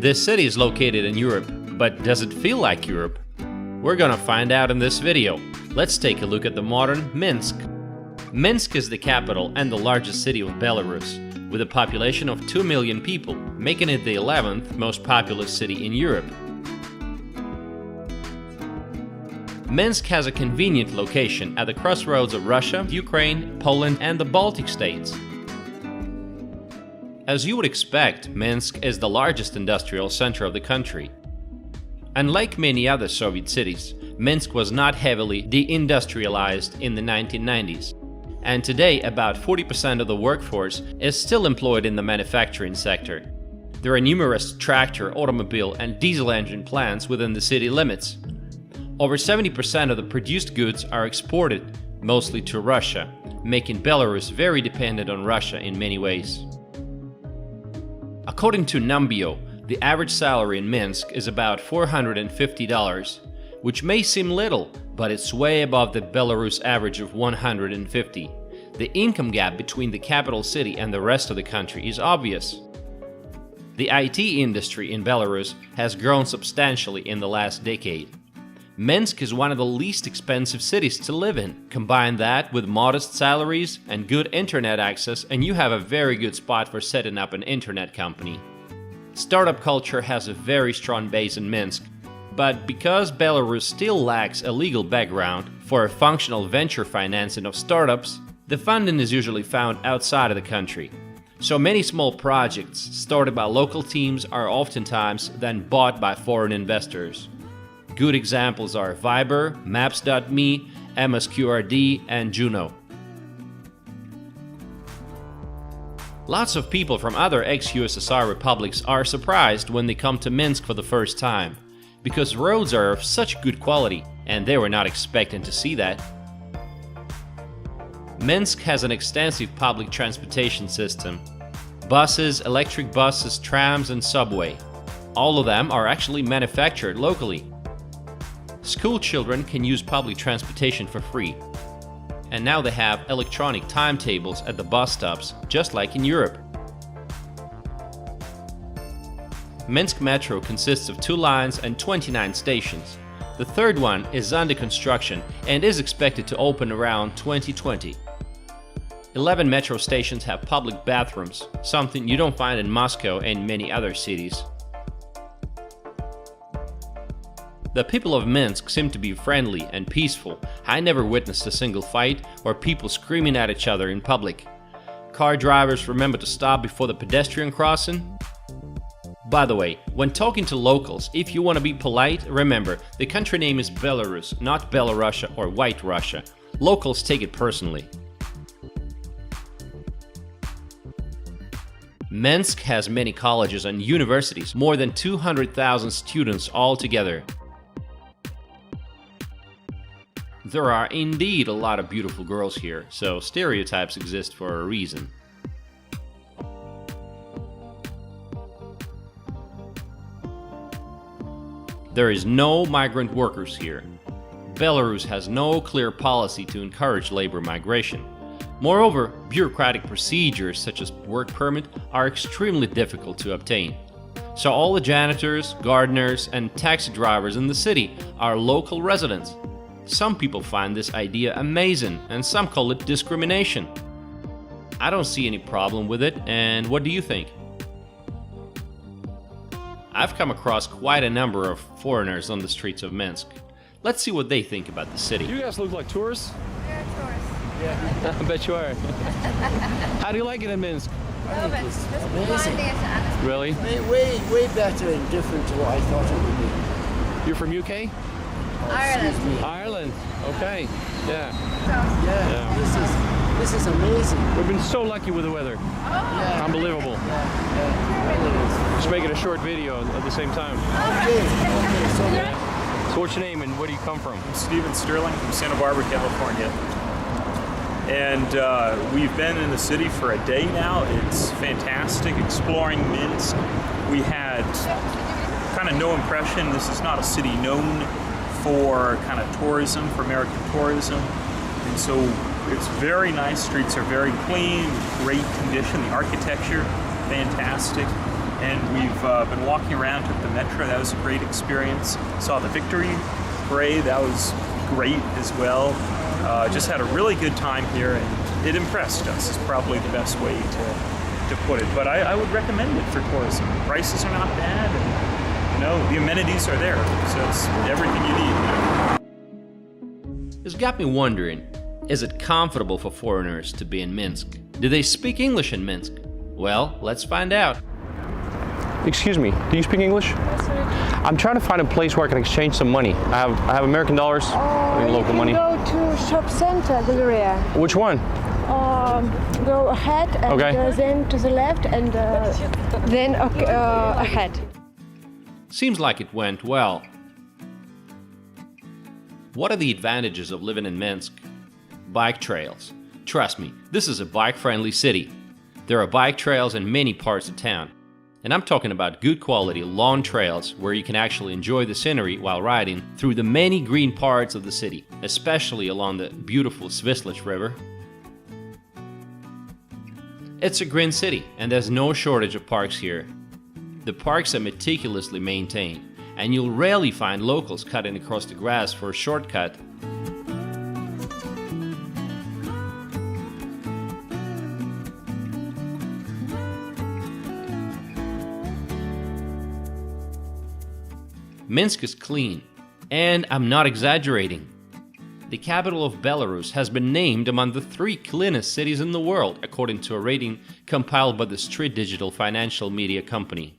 This city is located in Europe, but does it feel like Europe? We're gonna find out in this video. Let's take a look at the modern Minsk. Minsk is the capital and the largest city of Belarus, with a population of 2 million people, making it the 11th most populous city in Europe. Minsk has a convenient location at the crossroads of Russia, Ukraine, Poland, and the Baltic states. As you would expect, Minsk is the largest industrial center of the country. Unlike many other Soviet cities, Minsk was not heavily deindustrialized in the 1990s, and today about 40% of the workforce is still employed in the manufacturing sector. There are numerous tractor, automobile, and diesel engine plants within the city limits. Over 70% of the produced goods are exported, mostly to Russia, making Belarus very dependent on Russia in many ways. According to Numbeo, the average salary in Minsk is about $450, which may seem little, but it's way above the Belarus average of $150. The income gap between the capital city and the rest of the country is obvious. The IT industry in Belarus has grown substantially in the last decade. Minsk is one of the least expensive cities to live in. Combine that with modest salaries and good internet access, and you have a very good spot for setting up an internet company. Startup culture has a very strong base in Minsk, but because Belarus still lacks a legal background for a functional venture financing of startups, the funding is usually found outside of the country. So many small projects started by local teams are oftentimes then bought by foreign investors. Good examples are Viber, Maps.me, MSQRD, and Juno. Lots of people from other ex-USSR republics are surprised when they come to Minsk for the first time, because roads are of such good quality, and they were not expecting to see that. Minsk has an extensive public transportation system. Buses, electric buses, trams, and subway. All of them are actually manufactured locally. School children can use public transportation for free. And now they have electronic timetables at the bus stops, just like in Europe. Minsk Metro consists of 2 lines and 29 stations. The third one is under construction and is expected to open around 2020. 11 metro stations have public bathrooms, something you don't find in Moscow and many other cities. The people of Minsk seem to be friendly and peaceful. I never witnessed a single fight or people screaming at each other in public. Car drivers remember to stop before the pedestrian crossing. By the way, when talking to locals, if you want to be polite, remember, the country name is Belarus, not Belarusia or White Russia. Locals take it personally. Minsk has many colleges and universities, more than 200,000 students altogether. There are indeed a lot of beautiful girls here, so stereotypes exist for a reason. There is no migrant workers here. Belarus has no clear policy to encourage labor migration. Moreover, bureaucratic procedures such as work permit are extremely difficult to obtain. So all the janitors, gardeners, and taxi drivers in the city are local residents. Some people find this idea amazing, and some call it discrimination. I don't see any problem with it, and what do you think? I've come across quite a number of foreigners on the streets of Minsk. Let's see what they think about the city. You guys look like tourists? We're tourists. Yeah. I bet you are. How do you like it in Minsk? A little bit. It's Just amazing. honestly. Really? Way better and different to what I thought it would be. You're from UK? Ireland. Excuse me. Ireland. Okay. Yeah. Yeah, this is amazing. We've been so lucky with the weather. Yeah. Unbelievable. Yeah. Just making a short video at the same time. Okay, So what's your name and where do you come from? I'm Steven Sterling from Santa Barbara, California. And we've been in the city for a day now. It's fantastic exploring Minsk. We had kind of no impression. This is not a city known for kind of tourism, for American tourism. And so it's very nice. Streets are very clean, great condition. The architecture, fantastic. and we've been walking around, took the metro. That was a great experience. Saw the victory parade. That was great as well. Just had a really good time here, and it impressed us is probably the best way to put it. But I would recommend it for tourism. Prices are not bad, and the amenities are there, so it's everything you need. It's got me wondering, is it comfortable for foreigners to be in Minsk? Do they speak English in Minsk? Well, let's find out. Excuse me, do you speak English? I'm trying to find a place where I can exchange some money. I have American dollars, local money. Go to shop center, Galleria. Which one? Go ahead and then to the left and then ahead. Seems like it went well. What are the advantages of living in Minsk? Bike trails. Trust me, this is a bike-friendly city. There are bike trails in many parts of town. And I'm talking about good quality lawn trails where you can actually enjoy the scenery while riding through the many green parts of the city, especially along the beautiful Svislich River. It's a green city, and there's no shortage of parks here. The parks are meticulously maintained, and you'll rarely find locals cutting across the grass for a shortcut. Minsk is clean, and I'm not exaggerating. The capital of Belarus has been named among the 3 cleanest cities in the world, according to a rating compiled by the Street Digital financial media company.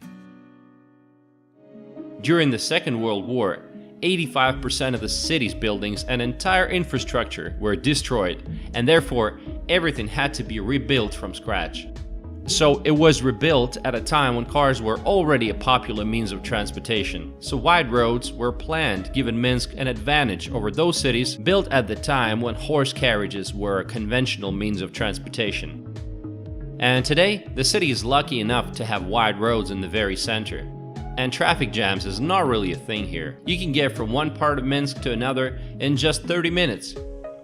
During the Second World War, 85% of the city's buildings and entire infrastructure were destroyed, and therefore everything had to be rebuilt from scratch. So it was rebuilt at a time when cars were already a popular means of transportation. So wide roads were planned, giving Minsk an advantage over those cities built at the time when horse carriages were a conventional means of transportation. And today, the city is lucky enough to have wide roads in the very center. And traffic jams is not really a thing here. You can get from one part of Minsk to another in just 30 minutes.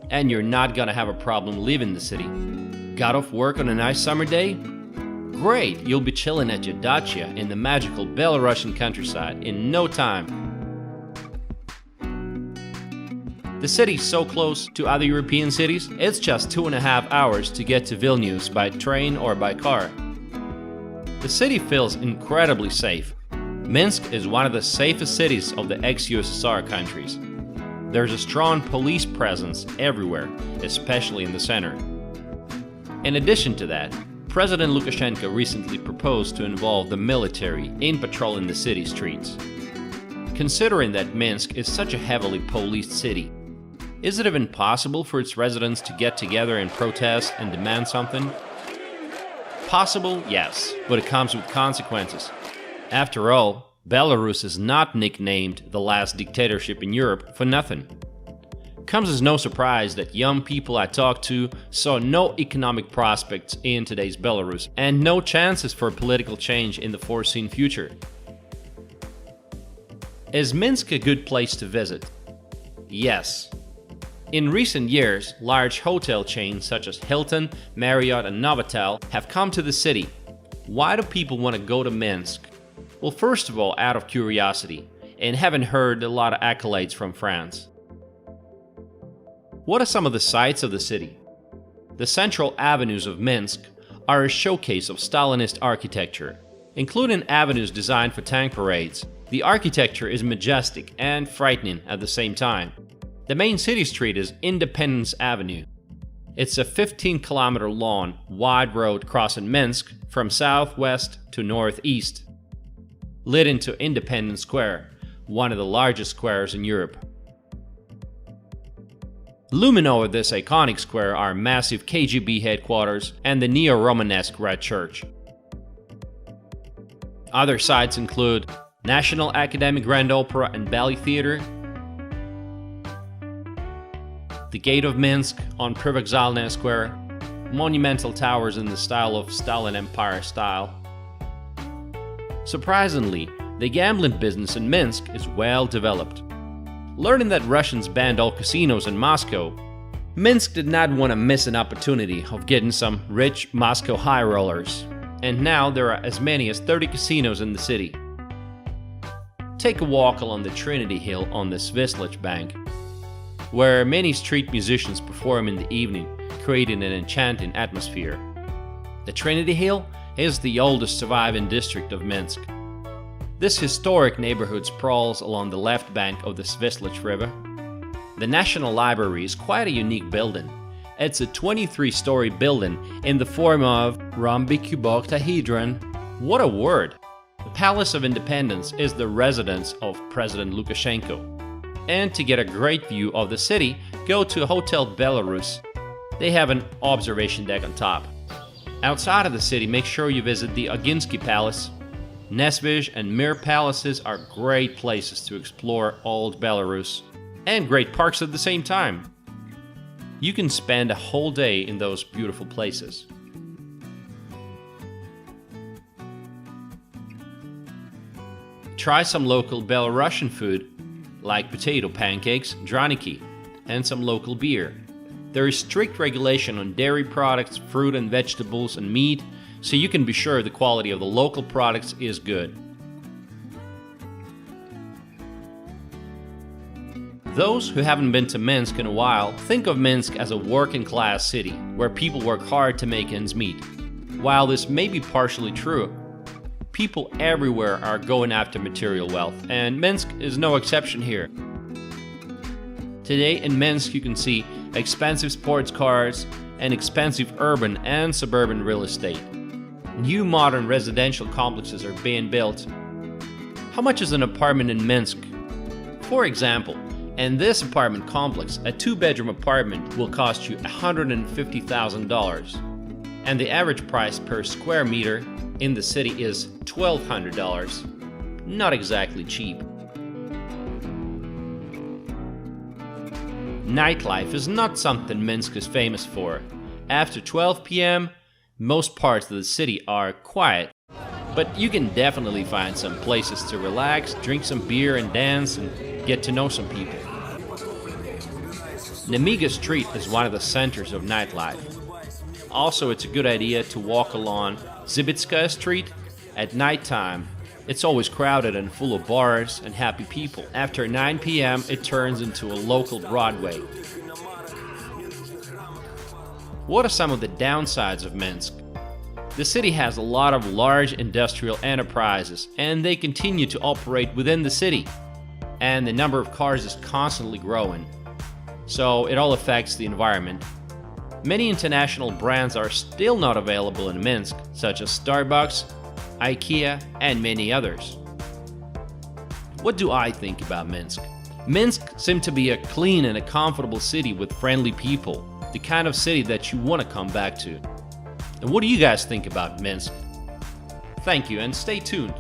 And you're not gonna have a problem leaving the city. Got off work on a nice summer day? Great, you'll be chilling at your dacha in the magical Belarusian countryside in no time. The city's so close to other European cities, it's just 2.5 hours to get to Vilnius by train or by car. The city feels incredibly safe. Minsk is one of the safest cities of the ex-USSR countries. There's a strong police presence everywhere, especially in the center. In addition to that, President Lukashenko recently proposed to involve the military in patrolling the city streets. Considering that Minsk is such a heavily policed city, is it even possible for its residents to get together and protest and demand something? Possible, yes, but it comes with consequences. After all, Belarus is not nicknamed the last dictatorship in Europe for nothing. Comes as no surprise that young people I talked to saw no economic prospects in today's Belarus and no chances for political change in the foreseen future. Is Minsk a good place to visit? Yes. In recent years, large hotel chains such as Hilton, Marriott and Novotel have come to the city. Why do people want to go to Minsk? Well, first of all, out of curiosity, and having heard a lot of accolades from France. What are some of the sights of the city? The central avenues of Minsk are a showcase of Stalinist architecture, including avenues designed for tank parades. The architecture is majestic and frightening at the same time. The main city street is Independence Avenue. It's a 15-kilometer long, wide road crossing Minsk from southwest to northeast, leading to Independence Square, one of the largest squares in Europe. Looming over this iconic square are massive KGB headquarters and the neo-Romanesque Red Church. Other sites include National Academic Grand Opera and Ballet Theater, the Gate of Minsk on Privokzalnaya Square, monumental towers in the style of Stalin Empire style. Surprisingly, the gambling business in Minsk is well developed. Learning that Russians banned all casinos in Moscow, Minsk did not want to miss an opportunity of getting some rich Moscow high rollers. and now there are as many as 30 casinos in the city. Take a walk along the Trinity Hill on the Svislach bank, where many street musicians perform in the evening, creating an enchanting atmosphere. The Trinity Hill is the oldest surviving district of Minsk. This historic neighborhood sprawls along the left bank of the Svislach River. The National Library is quite a unique building. It's a 23-story building in the form of rhombicuboktahedron. What a word! The Palace of Independence is the residence of President Lukashenko. And to get a great view of the city, go to Hotel Belarus. They have an observation deck on top. Outside of the city, make sure you visit the Oginsky Palace. Nesvizh and Mir palaces are great places to explore old Belarus, and great parks at the same time. You can spend a whole day in those beautiful places. Try some local Belarusian food, like potato pancakes, draniki, and some local beer. There is strict regulation on dairy products, fruit and vegetables, and meat, so you can be sure the quality of the local products is good. Those who haven't been to Minsk in a while think of Minsk as a working-class city, where people work hard to make ends meet. While this may be partially true, people everywhere are going after material wealth, and Minsk is no exception here. Today in Minsk you can see expensive sports cars and expensive urban and suburban real estate. New modern residential complexes are being built. How much is an apartment in Minsk? For example, in this apartment complex, a 2-bedroom apartment will cost you $150,000, and the average price per square meter in the city is $1,200. Not exactly cheap. Nightlife is not something Minsk is famous for. After 12 p.m., most parts of the city are quiet, but you can definitely find some places to relax, drink some beer and dance and get to know some people. Nemiga Street is one of the centers of nightlife. Also, it's a good idea to walk along Zibitskaya Street at nighttime. It's always crowded and full of bars and happy people. After 9 p.m., it turns into a local Broadway. What are some of the downsides of Minsk? The city has a lot of large industrial enterprises, and they continue to operate within the city. And the number of cars is constantly growing. So it all affects the environment. Many international brands are still not available in Minsk, such as Starbucks, IKEA, and many others. What do I think about Minsk? Minsk seems to be a clean and a comfortable city with friendly people, the kind of city that you want to come back to. And what do you guys think about Minsk? Thank you and stay tuned.